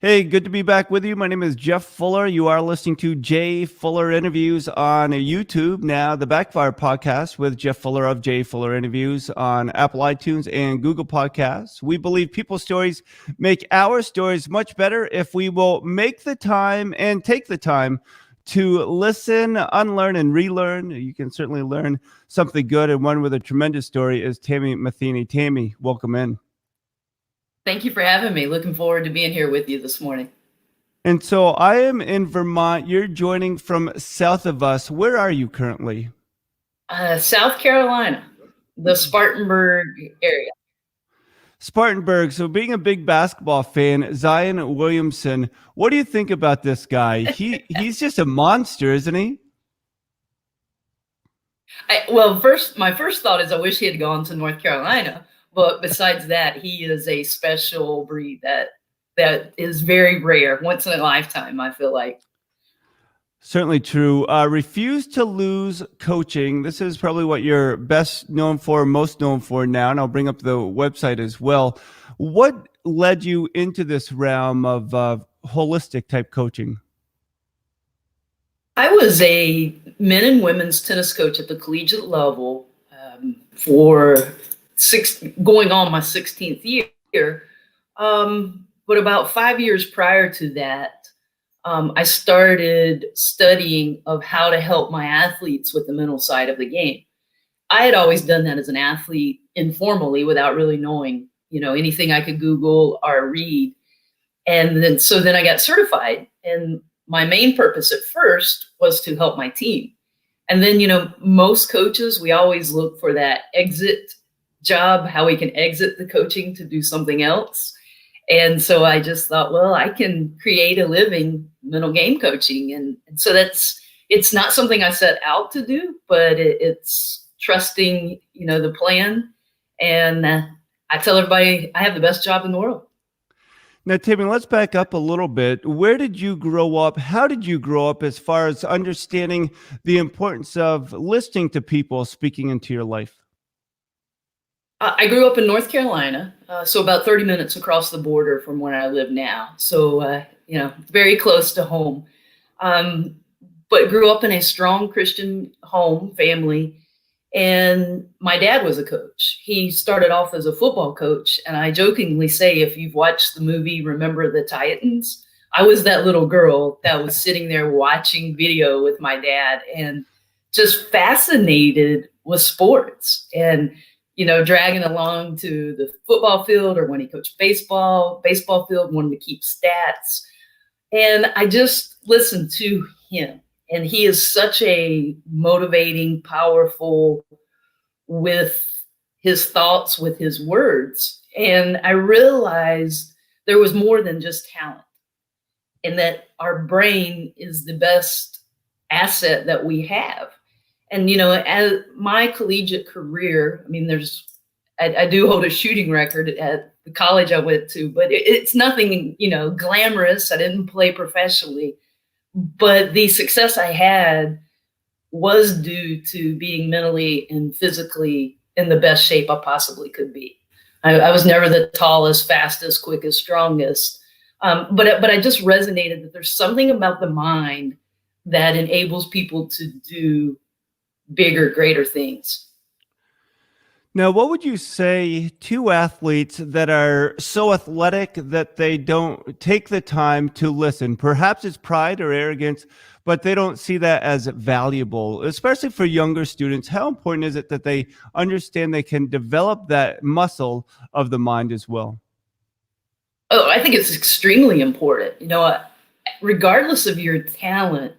Hey, good to be back with you. My name is Jeff Fuller. You are listening to Jay Fuller Interviews on YouTube. Now, the Backfire podcast with Jeff Fuller of Jay Fuller Interviews on Apple iTunes and Google Podcasts. We believe people's stories make our stories much better if we will make the time and take the time to listen, unlearn, and relearn. You can certainly learn something good. And one with a tremendous story is Tami Matheny. Tami, welcome in. Thank you for having me. Looking forward to being here with you this morning. And so I am in Vermont. You're joining from south of us. Where are you currently? South Carolina, the Spartanburg area. Spartanburg. So being a big basketball fan, Zion Williamson, what do you think about this guy? He's just a monster, isn't he? My first thought is I wish he had gone to North Carolina. But besides that, he is a special breed that is very rare, once in a lifetime, I feel like. Certainly true. Refuse to lose coaching. This is probably what you're best known for, most known for now, and I'll bring up the website as well. What led you into this realm of holistic type coaching? I was a men and women's tennis coach at the collegiate level for going on my 16th year. But about 5 years prior to that, I started studying of how to help my athletes with the mental side of the game. I had always done that as an athlete informally without really knowing, anything I could Google or read. And then I got certified, and my main purpose at first was to help my team. And then, most coaches, we always look for that exit job, how we can exit the coaching to do something else. And so I just thought, well, I can create a living mental game coaching. And so it's not something I set out to do, but it's trusting, the plan. And I tell everybody I have the best job in the world. Now, Timmy, let's back up a little bit. Where did you grow up? How did you grow up as far as understanding the importance of listening to people speaking into your life? I grew up in North Carolina, so about 30 minutes across the border from where I live now. So, very close to home. But grew up in a strong Christian home, family. And my dad was a coach. He started off as a football coach. And I jokingly say, if you've watched the movie Remember the Titans, I was that little girl that was sitting there watching video with my dad and just fascinated with sports. And dragging along to the football field, or when he coached baseball field, wanted to keep stats. And I just listened to him. And he is such a motivating, powerful with his thoughts, with his words. And I realized there was more than just talent, and that our brain is the best asset that we have. And, as my collegiate career, I do hold a shooting record at the college I went to, but it's nothing, glamorous. I didn't play professionally, but the success I had was due to being mentally and physically in the best shape I possibly could be. I was never the tallest, fastest, quickest, strongest. But I just resonated that there's something about the mind that enables people to do bigger, greater things. Now, what would you say to athletes that are so athletic that they don't take the time to listen? Perhaps it's pride or arrogance, but they don't see that as valuable, especially for younger students. How important is it that they understand they can develop that muscle of the mind as well? Oh, I think it's extremely important. Regardless of your talent,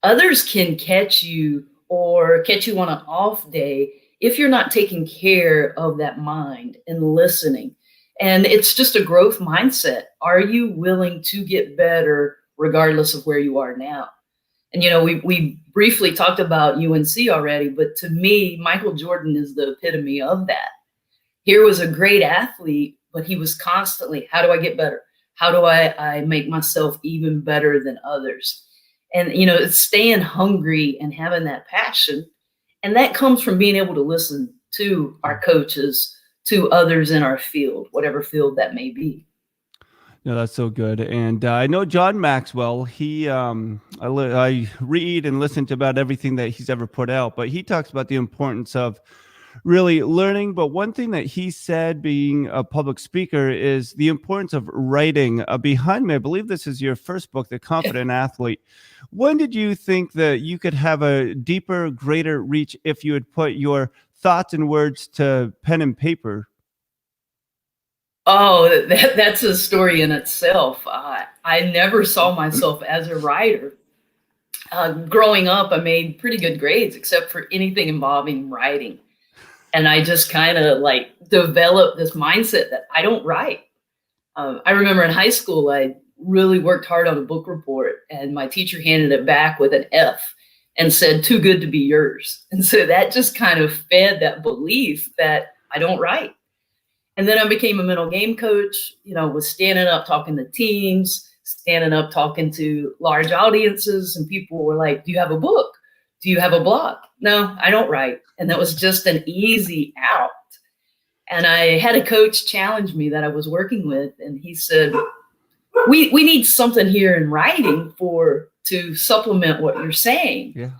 others can catch you or catch you on an off day if you're not taking care of that mind and listening. And it's just a growth mindset. Are you willing to get better regardless of where you are now? And, we briefly talked about UNC already, but to me, Michael Jordan is the epitome of that. Here was a great athlete, but he was constantly, how do I get better? How do I make myself even better than others? And, it's staying hungry and having that passion. And that comes from being able to listen to our coaches, to others in our field, whatever field that may be. No, that's so good. And I know John Maxwell. I read and listen to about everything that he's ever put out, but he talks about the importance of really learning. But one thing that he said, being a public speaker, is the importance of writing. Behind me, I believe this is your first book, The Confident Athlete. When did you think that you could have a deeper, greater reach if you had put your thoughts and words to pen and paper? Oh, that's a story in itself. I never saw myself as a writer. Growing up, I made pretty good grades, except for anything involving writing. And I just kind of like developed this mindset that I don't write. I remember in high school, I really worked hard on a book report, and my teacher handed it back with an F and said, "Too good to be yours." And so that just kind of fed that belief that I don't write. And then I became a mental game coach, was standing up talking to teams, standing up talking to large audiences, and people were like, "Do you have a book? Do you have a blog?" "No, I don't write." And that was just an easy out. And I had a coach challenge me that I was working with, and he said, we need something here in writing to supplement what you're saying. Yeah.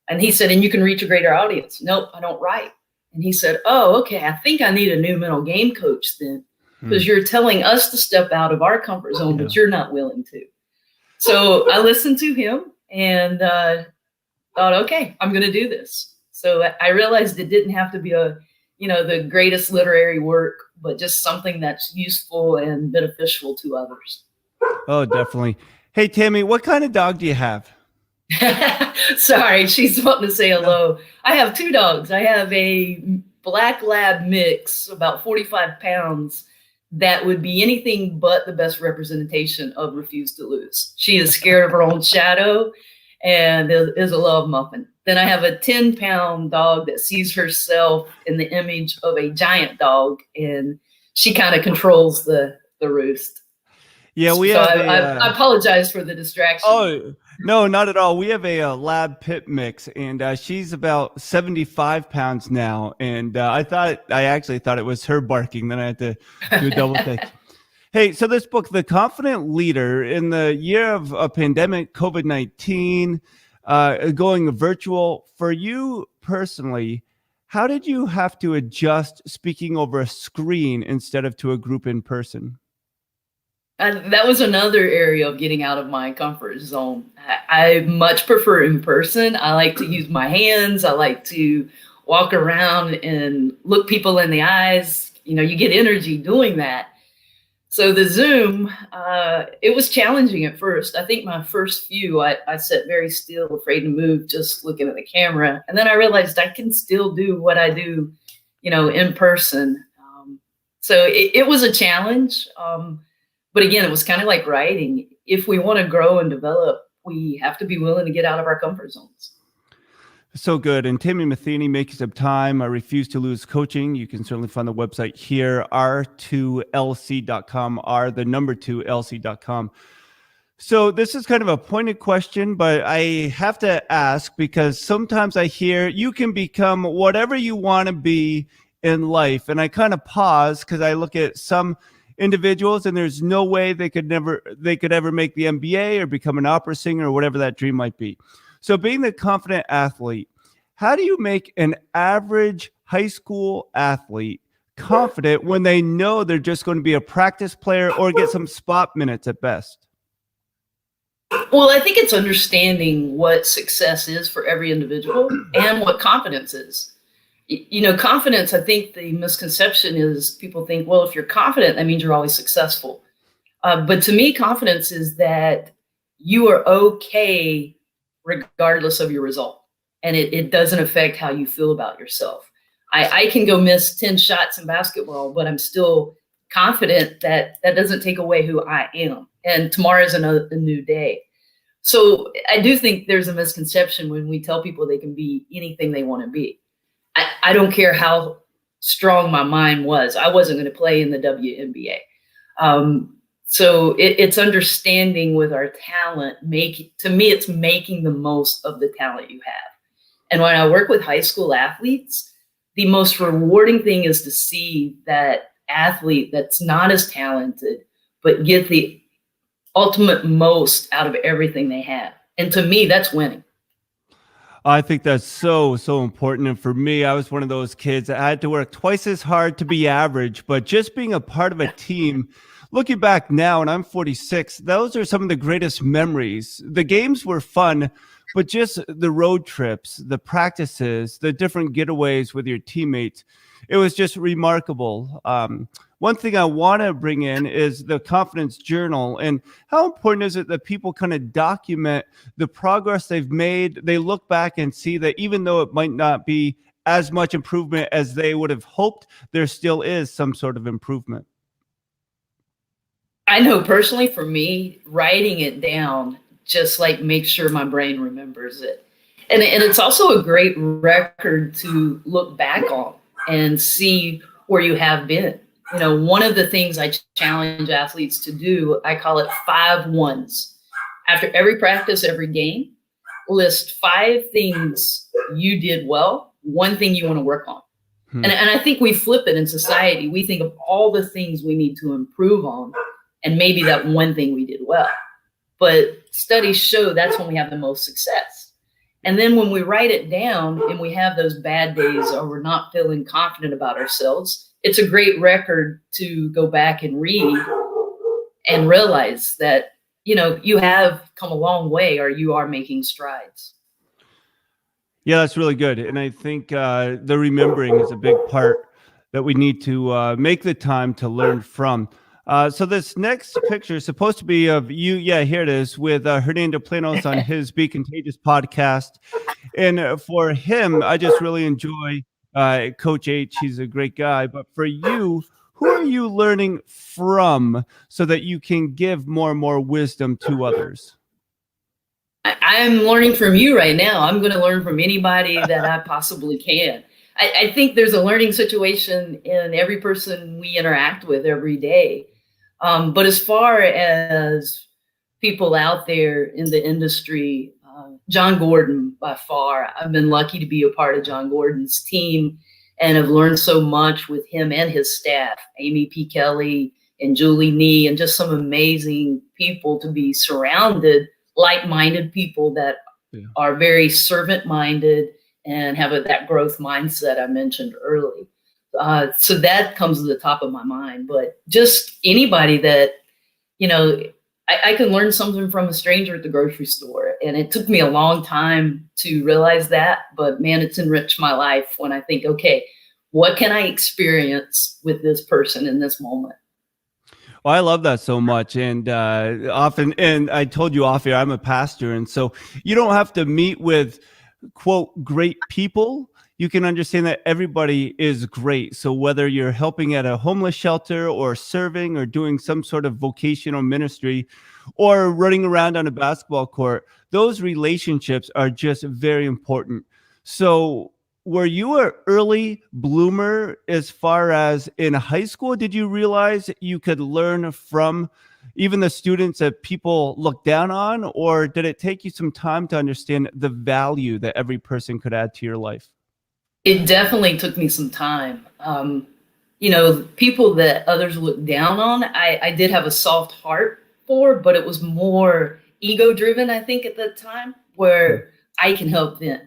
And he said, "And you can reach a greater audience." "Nope, I don't write." And he said, "Oh, okay, I think I need a new mental game coach then, because you're telling us to step out of our comfort zone, but you're not willing to." So I listened to him and thought, okay, I'm going to do this. So I realized it didn't have to be the greatest literary work, but just something that's useful and beneficial to others. Oh, definitely. Hey, Tami, what kind of dog do you have? Sorry, she's wanting to say hello. I have two dogs. I have a black lab mix, about 45 pounds, that would be anything but the best representation of Refuse to Lose. She is scared of her own shadow and is a love muffin. Then I have a 10-pound dog that sees herself in the image of a giant dog, and she kind of controls the roost. Yeah, we So have I apologize for the distraction. Oh, no, not at all. We have a lab pit mix, and she's about 75 pounds now. And I actually thought it was her barking. Then I had to do a double take. Hey, so this book, The Confident Leader, in the year of a pandemic, COVID-19, going virtual, for you personally, how did you have to adjust speaking over a screen instead of to a group in person? And that was another area of getting out of my comfort zone. I much prefer in person. I like to use my hands. I like to walk around and look people in the eyes. You get energy doing that. So the Zoom, it was challenging at first. I think my first few, I sat very still, afraid to move, just looking at the camera. And then I realized I can still do what I do, in person. So it was a challenge. But again, it was kind of like writing. If we want to grow and develop, we have to be willing to get out of our comfort zones. So good. And Tami Matheny making some time. I Refuse to Lose coaching. You can certainly find the website here, r2lc.com, the number 2lc.com. So this is kind of a pointed question, but I have to ask because sometimes I hear you can become whatever you want to be in life. And I kind of pause because I look at some individuals and there's no way they could ever make the NBA or become an opera singer or whatever that dream might be. So being the confident athlete, how do you make an average high school athlete confident when they know they're just going to be a practice player or get some spot minutes at best? Well, I think it's understanding what success is for every individual and what confidence is. Confidence, I think the misconception is people think, well, if you're confident, that means you're always successful. But to me, confidence is that you are okay regardless of your result. And it doesn't affect how you feel about yourself. I can go miss 10 shots in basketball, but I'm still confident that doesn't take away who I am. And tomorrow is a new day. So I do think there's a misconception when we tell people they can be anything they want to be. I don't care how strong my mind was. I wasn't going to play in the WNBA. So it's understanding with our talent. To me, it's making the most of the talent you have. And when I work with high school athletes, the most rewarding thing is to see that athlete that's not as talented, but get the ultimate most out of everything they have. And to me, that's winning. I think that's so, so important. And for me, I was one of those kids that had to work twice as hard to be average, but just being a part of a team, looking back now, and I'm 46, those are some of the greatest memories. The games were fun, but just the road trips, the practices, the different getaways with your teammates, it was just remarkable. One thing I want to bring in is the confidence journal. And how important is it that people kind of document the progress they've made? They look back and see that even though it might not be as much improvement as they would have hoped, there still is some sort of improvement. I know personally for me, writing it down just like make sure my brain remembers it. And it's also a great record to look back on and see where you have been. You know, one of the things I challenge athletes to do, I call it 5 1s. After every practice, every game, list 5 things you did well, 1 thing you want to work on. And I think we flip it in society. We think of all the things we need to improve on, and maybe that 1 thing we did well. But studies show that's when we have the most success. And then when we write it down and we have those bad days or we're not feeling confident about ourselves, it's a great record to go back and read and realize that, you know, you have come a long way or you are making strides. Yeah, that's really good. And I think the remembering is a big part that we need to make the time to learn from. So this next picture is supposed to be of you. Yeah, here it is with Hernando Planos on his Be Contagious podcast. And for him, I just really enjoy Coach H. He's a great guy. But for you, who are you learning from so that you can give more and more wisdom to others? I'm learning from you right now. I'm going to learn from anybody that I possibly can. I think there's a learning situation in every person we interact with every day. But as far as people out there in the industry, John Gordon, by far, I've been lucky to be a part of John Gordon's team and have learned so much with him and his staff, Amy P. Kelly and Julie Nee, and just some amazing people to be surrounded, like-minded people that are very servant-minded and have that growth mindset I mentioned early. So that comes to the top of my mind. But just anybody that, you know, I can learn something from a stranger at the grocery store. And it took me a long time to realize that. But man, it's enriched my life when I think, okay, what can I experience with this person in this moment? Well, I love that so much. And often, and I told you off here, I'm a pastor. And so you don't have to meet with, quote, great people. You can understand that everybody is great. So whether you're helping at a homeless shelter or serving or doing some sort of vocational ministry or running around on a basketball court, those relationships are just very important. So were you an early bloomer as far as in high school? Did you realize you could learn from even the students that people look down on? Or did it take you some time to understand the value that every person could add to your life? It definitely took me some time. You know, people that others look down on, I did have a soft heart for, but it was more ego driven, I think, at that time, where I can help them.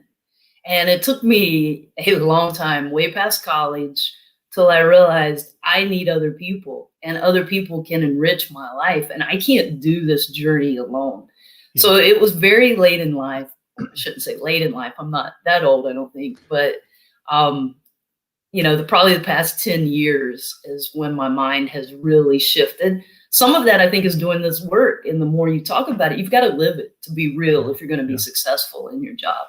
And it took me a long time, way past college, till I realized I need other people and other people can enrich my life. And I can't do this journey alone. Yeah. So it was very late in life. I shouldn't say late in life. I'm not that old, I don't think. But, you know, probably the past 10 years is when my mind has really shifted. Some of that, I think, is doing this work. And the more you talk about it, you've got to live it to be real if you're going to be successful in your job.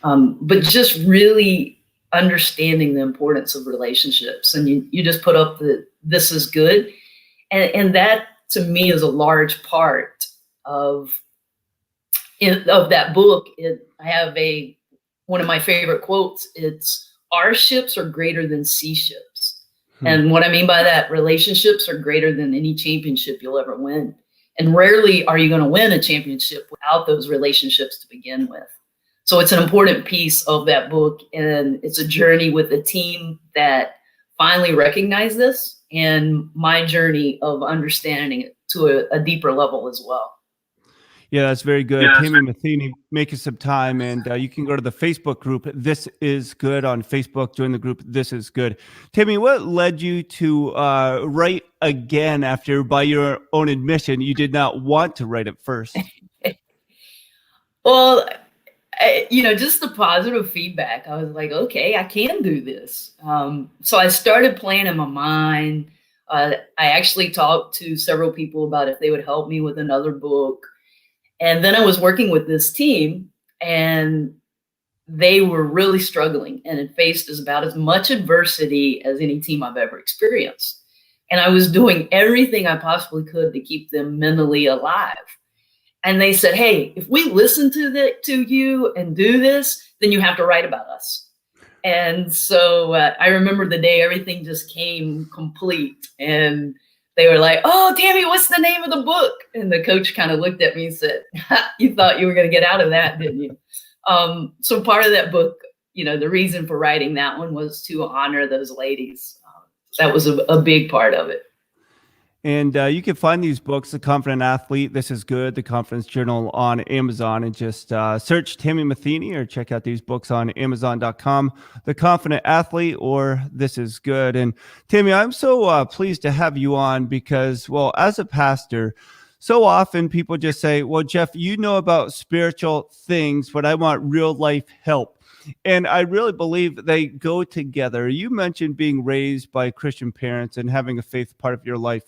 But just really understanding the importance of relationships. And you just put up this is good. And that, to me, is a large part of that book. I have one of my favorite quotes. It's, our ships are greater than sea ships. And what I mean by that, relationships are greater than any championship you'll ever win. And rarely are you going to win a championship without those relationships to begin with. So it's an important piece of that book, and it's a journey with a team that finally recognized this, and my journey of understanding it to a deeper level as well. Yeah, that's very good. Tami Matheny making some time, and you can go to the Facebook group. This is good on Facebook. Join the group. This is good. Tami, what led you to write again after, by your own admission, you did not want to write at first? Well, just the positive feedback. I was like, okay, I can do this. So I started playing in my mind. I actually talked to several people about if they would help me with another book. And then I was working with this team, and they were really struggling and had faced about as much adversity as any team I've ever experienced. And I was doing everything I possibly could to keep them mentally alive. And they said, hey, if we listen to you and do this, then you have to write about us. And so I remember the day everything just came complete. And they were like, oh, Tami, what's the name of the book? And the coach kind of looked at me and said, you thought you were going to get out of that, didn't you? So part of that book, the reason for writing that one was to honor those ladies. That was a big part of it. And you can find these books, The Confident Athlete, This is Good, The Confidence Journal, on Amazon, and just search Tami Matheny or check out these books on Amazon.com, The Confident Athlete or This is Good. And Tami, I'm so pleased to have you on because, well, as a pastor, so often people just say, well, Jeff, you know about spiritual things, but I want real life help. And I really believe they go together. You mentioned being raised by Christian parents and having a faith part of your life.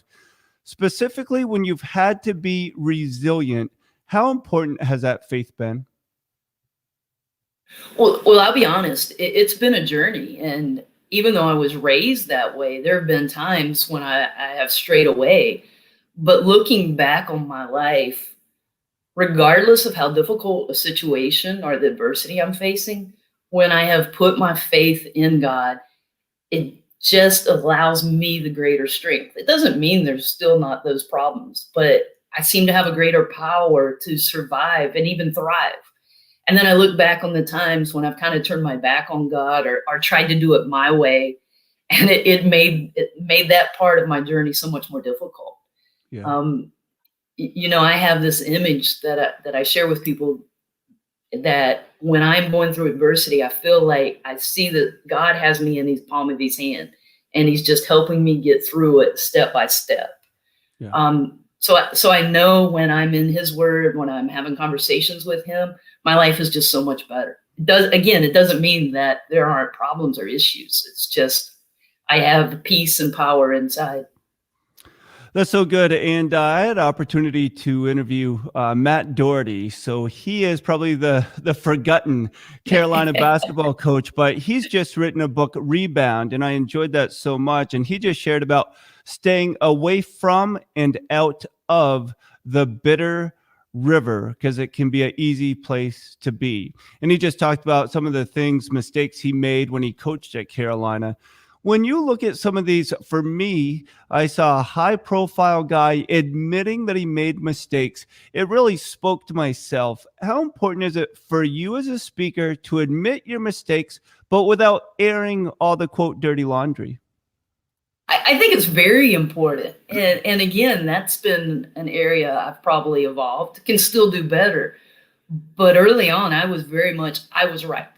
Specifically, when you've had to be resilient, how important has that faith been? Well, I'll be honest. It's been a journey. And even though I was raised that way, there have been times when I have strayed away. But looking back on my life, regardless of how difficult a situation or the adversity I'm facing, when I have put my faith in God, it just allows me the greater strength. It doesn't mean there's still not those problems, but I seem to have a greater power to survive and even thrive. And then I look back on the times when I've kind of turned my back on God or tried to do it my way, and it made that part of my journey so much more difficult. Yeah. I have this image that I share with people that when I'm going through adversity, I feel like I see that God has me in the palm of his hand and he's just helping me get through it step by step. Yeah. So I know when I'm in his word, when I'm having conversations with him, my life is just so much better. It doesn't mean that there aren't problems or issues. It's just, I have peace and power inside. That's so good. And I had an opportunity to interview Matt Doherty. So he is probably the forgotten Carolina basketball coach, but he's just written a book, Rebound, and I enjoyed that so much. And he just shared about staying away from and out of the bitter river because it can be an easy place to be. And he just talked about some of the mistakes he made when he coached at Carolina. When you look at some of these, for me, I saw a high-profile guy admitting that he made mistakes. It really spoke to myself. How important is it for you as a speaker to admit your mistakes, but without airing all the, quote, dirty laundry? I think it's very important. And again, that's been an area I've probably evolved, can still do better. But early on, I was right.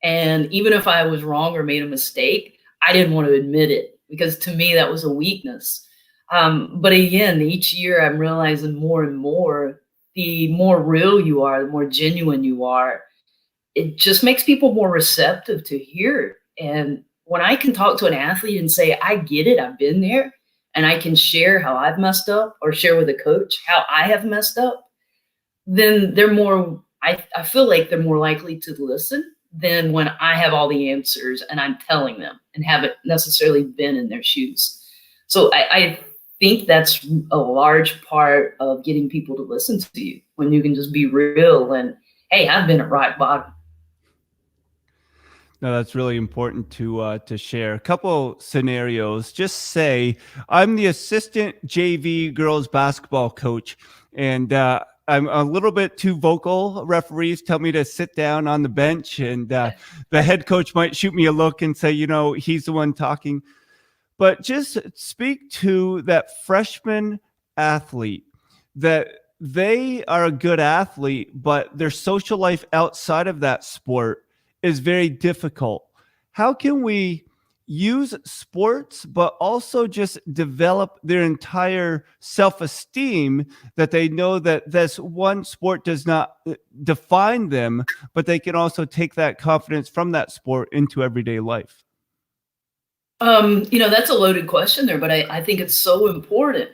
And even if I was wrong or made a mistake, I didn't want to admit it because to me, that was a weakness. But again, each year I'm realizing more and more, the more real you are, the more genuine you are, it just makes people more receptive to hear it. And when I can talk to an athlete and say, I get it, I've been there, and I can share how I've messed up or share with a coach how I have messed up, then I feel like they're more likely to listen than when I have all the answers and I'm telling them and haven't necessarily been in their shoes. So I think that's a large part of getting people to listen to you, when you can just be real and, hey, I've been at rock bottom. No, that's really important to share. A couple scenarios. Just say I'm the assistant JV girls basketball coach, and I'm a little bit too vocal. Referees tell me to sit down on the bench, and the head coach might shoot me a look and say, he's the one talking. But just speak to that freshman athlete that they are a good athlete, but their social life outside of that sport is very difficult. How can we use sports, but also just develop their entire self esteem that they know that this one sport does not define them, but they can also take that confidence from that sport into everyday life? That's a loaded question there, but I think it's so important.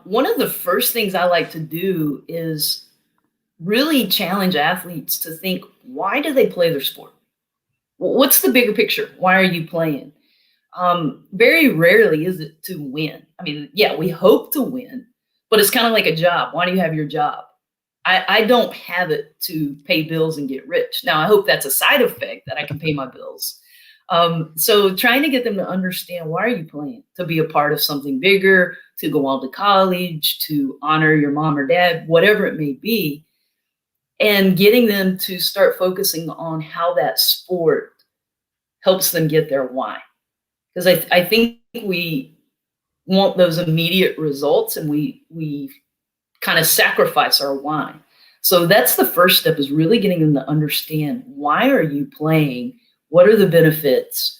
One of the first things I like to do is really challenge athletes to think, why do they play their sport? What's the bigger picture? Why are you playing? Very rarely is it to win. I mean, yeah, we hope to win, but it's kind of like a job. Why do you have your job? I don't have it to pay bills and get rich. Now, I hope that's a side effect that I can pay my bills. So trying to get them to understand, why are you playing? To be a part of something bigger, to go on to college, to honor your mom or dad, whatever it may be, and getting them to start focusing on how that sport helps them get their why. Because I think we want those immediate results, and we kind of sacrifice our why. So that's the first step, is really getting them to understand, why are you playing? What are the benefits?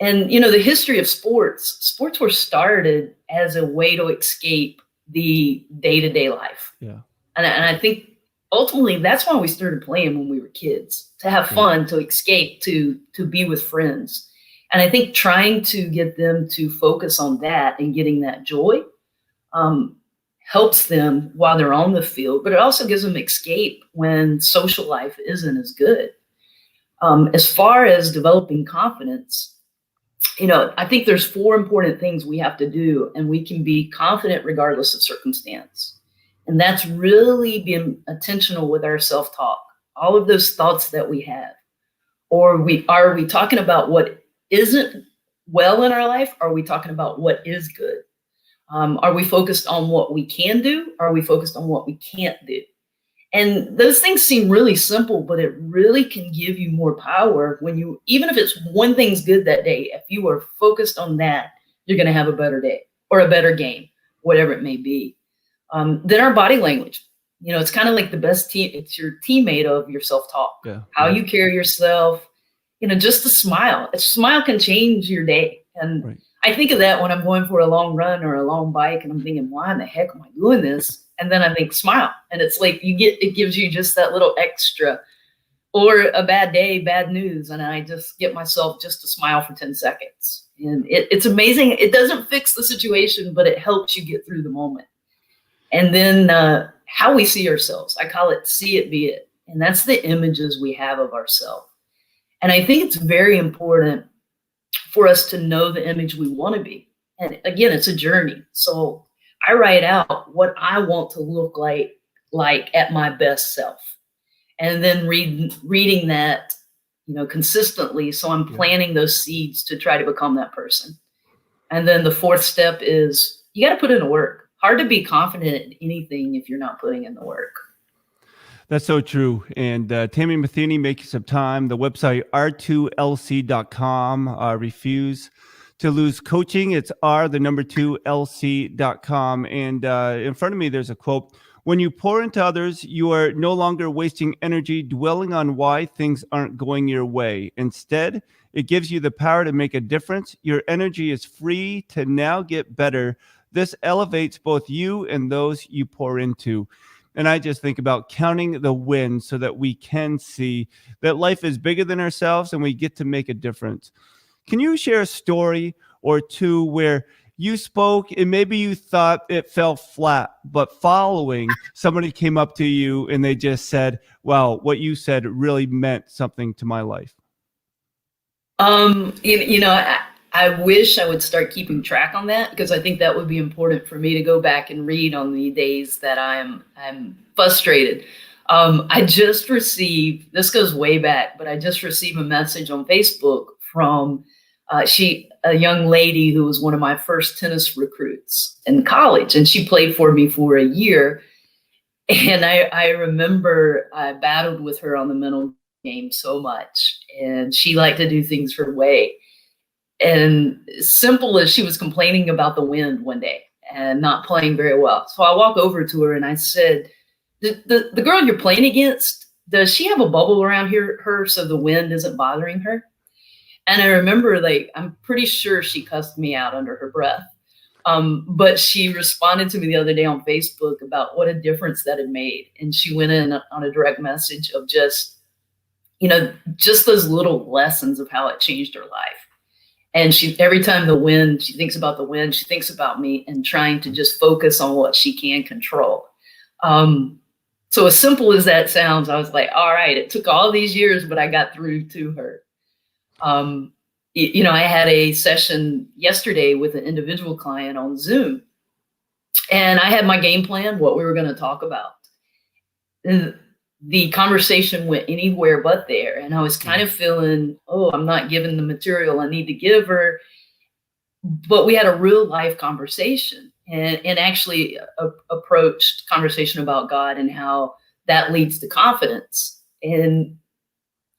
And, the history of sports were started as a way to escape the day-to-day life. Yeah. And I think ultimately that's why we started playing when we were kids, to have fun, to escape, to be with friends. And I think trying to get them to focus on that and getting that joy helps them while they're on the field, but it also gives them escape when social life isn't as good. As far as developing confidence, I think there's 4 important things we have to do, and we can be confident regardless of circumstance. And that's really being intentional with our self-talk, all of those thoughts that we have. Or are we talking about what isn't well in our life? Or are we talking about what is good? Are we focused on what we can do? Or are we focused on what we can't do? And those things seem really simple, but it really can give you more power when even if it's one thing's good that day, if you are focused on that, you're going to have a better day or a better game, whatever it may be. Then our body language, it's kind of like the best team. It's your teammate of your self-talk, how you carry yourself, just a smile. A smile can change your day. And I think of that when I'm going for a long run or a long bike, and I'm thinking, why in the heck am I doing this? And then I think, smile. And it's like it gives you just that little extra. Or a bad day, bad news, and I just get myself just to smile for 10 seconds. And it's amazing. It doesn't fix the situation, but it helps you get through the moment. And then how we see ourselves. I call it see it, be it. And that's the images we have of ourselves. And I think it's very important for us to know the image we want to be. And again, it's a journey. So I write out what I want to look like at my best self. And then reading that, consistently. So I'm planting those seeds to try to become that person. And then the 4th step is, you got to put in the work. Hard to be confident in anything if you're not putting in the work. That's so true. And Tami Matheny, making some time. The website r2lc.com. Refuse to lose coaching. It's r2lc.com. And in front of me, there's a quote. When you pour into others, you are no longer wasting energy dwelling on why things aren't going your way. Instead, it gives you the power to make a difference. Your energy is free to now get better. This elevates both you and those you pour into. And I just think about counting the wins so that we can see that life is bigger than ourselves and we get to make a difference. Can you share a story or two where you spoke and maybe you thought it fell flat, but following, somebody came up to you and they just said, wow, what you said really meant something to my life? I wish I would start keeping track on that, because I think that would be important for me to go back and read on the days that I'm frustrated. I just received, this goes way back, but I just received a message on Facebook from a young lady who was one of my first tennis recruits in college, and she played for me for a year. And I remember I battled with her on the mental game so much, and she liked to do things her way. And simple as she was complaining about the wind one day, and not playing very well. So I walk over to her and I said, the girl you're playing against, does she have a bubble around her so the wind isn't bothering her? And I remember, like, I'm pretty sure she cussed me out under her breath. But she responded to me the other day on Facebook about what a difference that had made. And she went in on a direct message of just, just those little lessons of how it changed her life. And every time she thinks about the wind, she thinks about me and trying to just focus on what she can control. So as simple as that sounds, I was like, all right, it took all these years, but I got through to her. I had a session yesterday with an individual client on Zoom, and I had my game plan, what we were going to talk about. And the conversation went anywhere but there. And I was kind of feeling, I'm not giving the material I need to give her. But we had a real life conversation and actually approached conversation about God and how that leads to confidence. And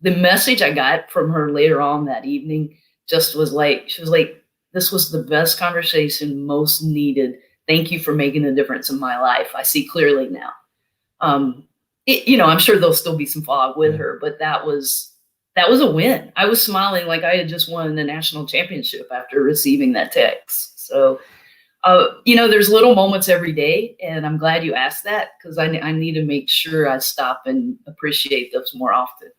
the message I got from her later on that evening just was like, she was like, this was the best conversation, most needed. Thank you for making a difference in my life. I see clearly now. I'm sure there'll still be some fog with her, but that was a win. I was smiling like I had just won the national championship after receiving that text. So, there's little moments every day, and I'm glad you asked that because I need to make sure I stop and appreciate those more often.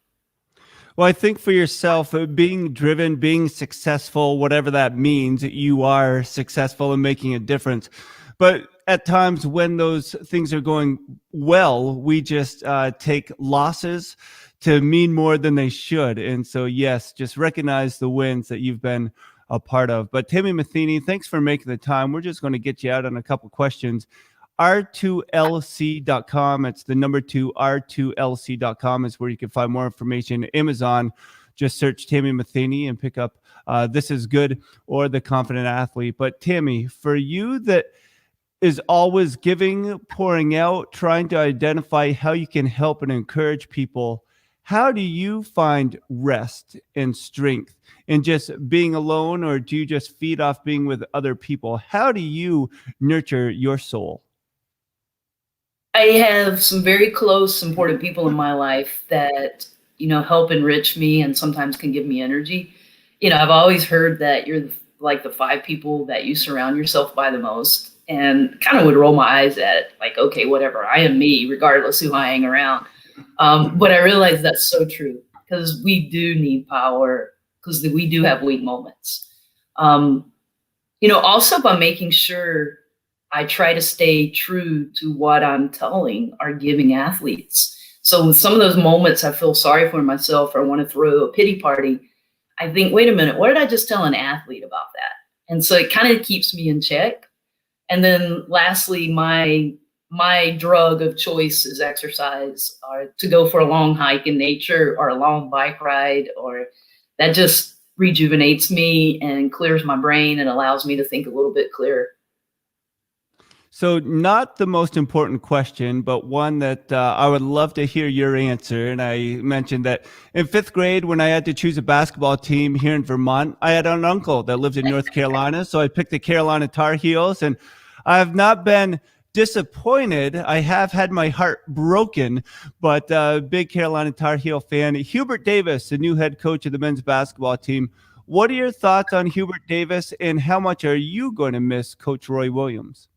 Well, I think for yourself, being driven, being successful, whatever that means, you are successful in making a difference. But at times when those things are going well, we just take losses to mean more than they should. And so, yes, just recognize the wins that you've been a part of. But Tami Matheny, thanks for making the time. We're just going to get you out on a couple questions. R2LC.com. It's the number 2, R2LC.com is where you can find more information. Amazon, just search Tami Matheny and pick up This Is Good or The Confident Athlete. But Tami, for you that is always giving, pouring out, trying to identify how you can help and encourage people, how do you find rest and strength in just being alone, or do you just feed off being with other people? How do you nurture your soul? I have some very close, important people in my life that, help enrich me and sometimes can give me energy. I've always heard that you're like the 5 people that you surround yourself by the most, and kind of would roll my eyes at it, like, okay, whatever, I am me, regardless who I hang around. But I realize that's so true because we do need power because we do have weak moments. Also by making sure I try to stay true to what I'm telling our giving athletes. So with some of those moments I feel sorry for myself or want to throw a pity party, I think, wait a minute, what did I just tell an athlete about that? And so it kind of keeps me in check. And then lastly, my drug of choice is exercise, or to go for a long hike in nature or a long bike ride, or that just rejuvenates me and clears my brain and allows me to think a little bit clearer. So not the most important question, but one that I would love to hear your answer. And I mentioned that in 5th grade, when I had to choose a basketball team here in Vermont, I had an uncle that lived in North Carolina. So I picked the Carolina Tar Heels, and I have not been disappointed. I have had my heart broken, but big Carolina Tar Heel fan. Hubert Davis, the new head coach of the men's basketball team. What are your thoughts on Hubert Davis, and how much are you going to miss Coach Roy Williams?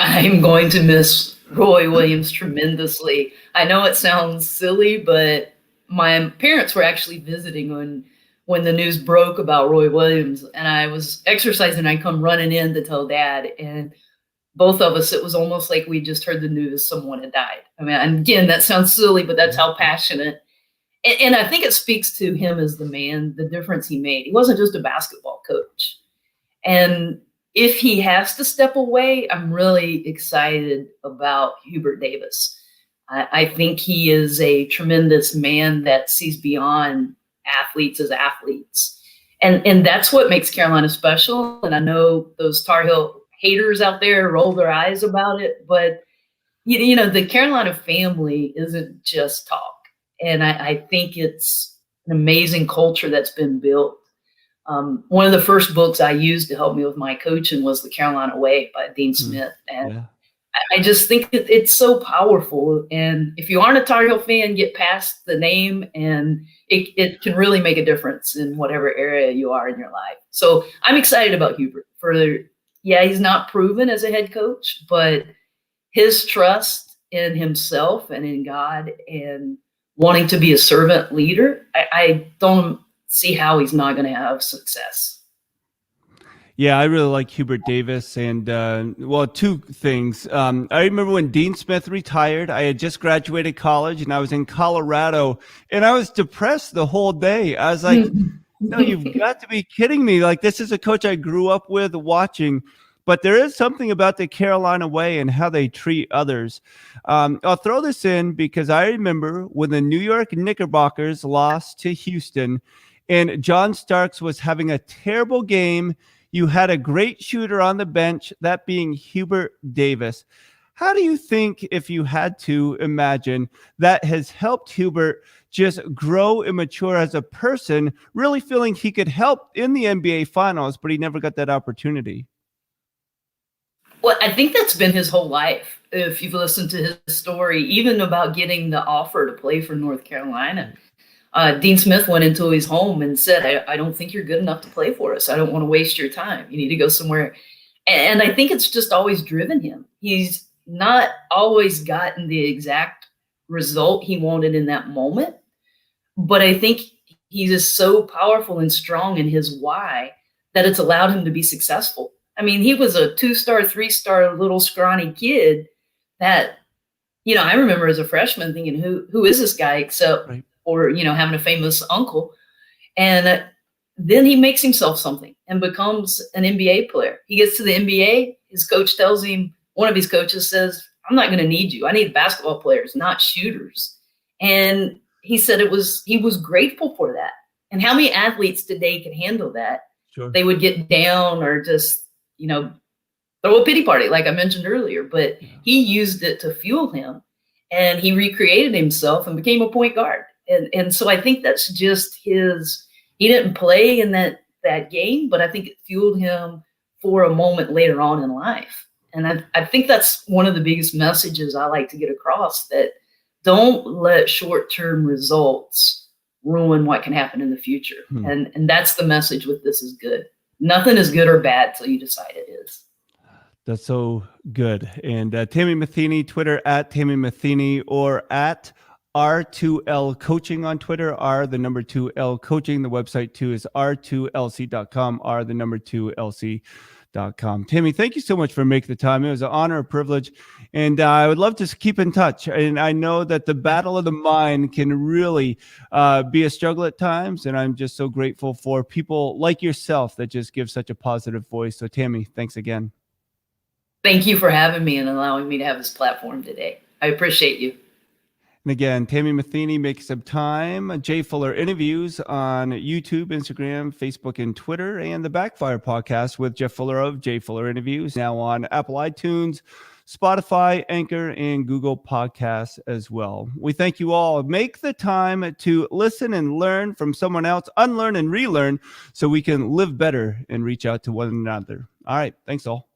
I'm going to miss Roy Williams tremendously. I know it sounds silly, but my parents were actually visiting when the news broke about Roy Williams, and I was exercising. I come running in to tell Dad, and both of us, it was almost like we just heard the news someone had died. I mean, and again, that sounds silly, but that's how passionate. And I think it speaks to him as the man, the difference he made. He wasn't just a basketball coach. And if he has to step away, I'm really excited about Hubert Davis. I think he is a tremendous man that sees beyond athletes as athletes. And that's what makes Carolina special. And I know those Tar Heel haters out there roll their eyes about it, but the Carolina family isn't just talk. And I think it's an amazing culture that's been built. One of the first books I used to help me with my coaching was The Carolina Way by Dean Smith. And Yeah. I just think it's so powerful. And if you aren't a Tar Heel fan, get past the name, and it can really make a difference in whatever area you are in your life. So I'm excited about Hubert. Yeah, he's not proven as a head coach, but his trust in himself and in God and wanting to be a servant leader, I don't see how he's not going to have success. Yeah, I really like Hubert Davis. And well, two things. I remember when Dean Smith retired, I had just graduated college and I was in Colorado and I was depressed the whole day. I was like, no, you've got to be kidding me. Like, this is a coach I grew up with watching. But there is something about the Carolina way and how they treat others. I'll throw this in because I remember when the New York Knickerbockers lost to Houston and John Starks was having a terrible game. You had a great shooter on the bench, that being Hubert Davis. How do you think, if you had to imagine, that has helped Hubert just grow and mature as a person, really feeling he could help in the NBA Finals, but he never got that opportunity? Well, I think that's been his whole life. If you've listened to his story, even about getting the offer to play for North Carolina, Dean Smith went into his home and said, I don't think you're good enough to play for us. I don't want to waste your time. You need to go somewhere. And I think it's just always driven him. He's not always gotten the exact result he wanted in that moment, but I think he's just so powerful and strong in his why that it's allowed him to be successful. I mean, he was a 2-star, 3-star little scrawny kid that, I remember as a freshman thinking, who is this guy except Right. for, having a famous uncle. And then he makes himself something and becomes an NBA player. He gets to the NBA. His coach tells him, one of his coaches says, I'm not going to need you. I need basketball players, not shooters. And he said he was grateful for that. And how many athletes today can handle that? Sure. They would get down or just, throw a pity party, like I mentioned earlier. But he used it to fuel him, and he recreated himself and became a point guard. And so I think that's just he didn't play in that game, but I think it fueled him for a moment later on in life. And I think that's one of the biggest messages I like to get across, that don't let short-term results ruin what can happen in the future. And that's the message with This Is Good. Nothing is good or bad till you decide it is. That's so good. And Tami Matheny, Twitter at Tami Matheny, or at R2L Coaching on Twitter, R2L Coaching. The website too is r2lc.com, R2lc.com. Tami, thank you so much for making the time. It was an honor, a privilege, and I would love to keep in touch. And I know that the battle of the mind can really be a struggle at times, and I'm just so grateful for people like yourself that just give such a positive voice. So Tami, thanks again. Thank you for having me and allowing me to have this platform today. I appreciate you. And again, Tami Matheny makes some time. Jay Fuller Interviews on YouTube, Instagram, Facebook, and Twitter, and the Backfire podcast with Jeff Fuller of Jay Fuller Interviews, now on Apple iTunes, Spotify, Anchor, and Google Podcasts as well. We thank you all. Make the time to listen and learn from someone else, unlearn and relearn, so we can live better and reach out to one another. All right. Thanks all.